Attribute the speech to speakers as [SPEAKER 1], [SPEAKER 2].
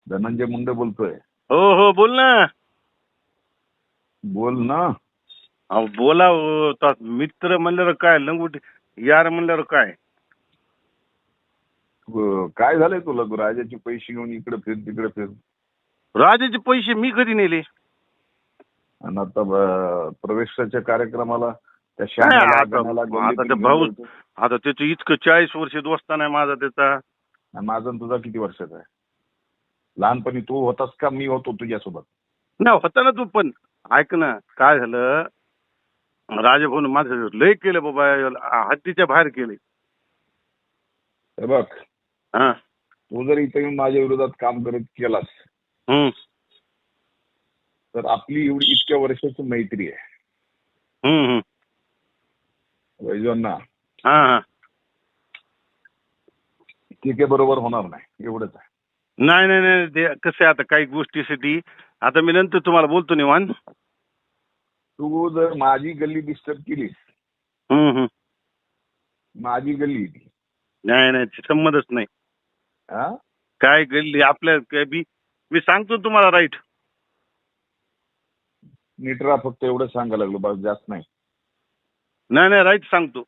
[SPEAKER 1] धनंजय मुंडे बोलतोय.
[SPEAKER 2] हो हो बोल ना.
[SPEAKER 1] बोल ना.
[SPEAKER 2] अहो बोला हो. तो मित्र म्हणल्यावर काय लंगोटी यार म्हणल्यावर काय.
[SPEAKER 1] काय झालंय तुला? राजाचे पैसे घेऊन इकडे फिर तिकडे फिर.
[SPEAKER 2] राजाचे पैसे मी कधी नेले?
[SPEAKER 1] आणि आता प्रवेशाच्या कार्यक्रमाला त्या
[SPEAKER 2] नाही,
[SPEAKER 1] श्यामाला
[SPEAKER 2] आता
[SPEAKER 1] गणाला
[SPEAKER 2] आता
[SPEAKER 1] गल्लीतून
[SPEAKER 2] ते
[SPEAKER 1] घेऊन
[SPEAKER 2] भाऊ
[SPEAKER 1] जायचं.
[SPEAKER 2] आता त्याचं इतकं 40 वर्ष दोस्ता नाही माझा त्याचा.
[SPEAKER 1] आणि माझा आणि तुझा किती वर्षाचा आहे? लहानपणी तू होतास का मी होतो तुझ्यासोबत?
[SPEAKER 2] नाही होता ना तू पण. ऐक ना काय झालं. राजभाऊन माझं लय केलं बाबा. हद्दीच्या बाहेर केले.
[SPEAKER 1] हे बघ,
[SPEAKER 2] हा.
[SPEAKER 1] तू जर इथे येऊन माझ्या विरोधात काम करत केलास
[SPEAKER 2] हम्म
[SPEAKER 1] तर आपली एवढी इतक्या वर्षाची मैत्री आहे
[SPEAKER 2] हम्म
[SPEAKER 1] वैजवांना,
[SPEAKER 2] हा हा.
[SPEAKER 1] ती काही बरोबर होणार नाही. एवढंच आहे.
[SPEAKER 2] नाही नाही नाही ते कसं आहे आता काही गोष्टीसाठी. आता मी नंतर तुम्हाला बोलतो निवांत.
[SPEAKER 1] तू जर माझी गल्ली डिस्टर्ब केलीस,
[SPEAKER 2] हम्म.
[SPEAKER 1] माझी गल्ली ती,
[SPEAKER 2] नाही नाही ते संबंधच नाही.
[SPEAKER 1] हा,
[SPEAKER 2] काय गल्ली आपल्या काय बी मी सांगतो तुम्हाला राईट.
[SPEAKER 1] नीट राहा फक्त एवढं सांगायला लागलो, बस जास्त नाही.
[SPEAKER 2] नाही नाही राईट सांगतो.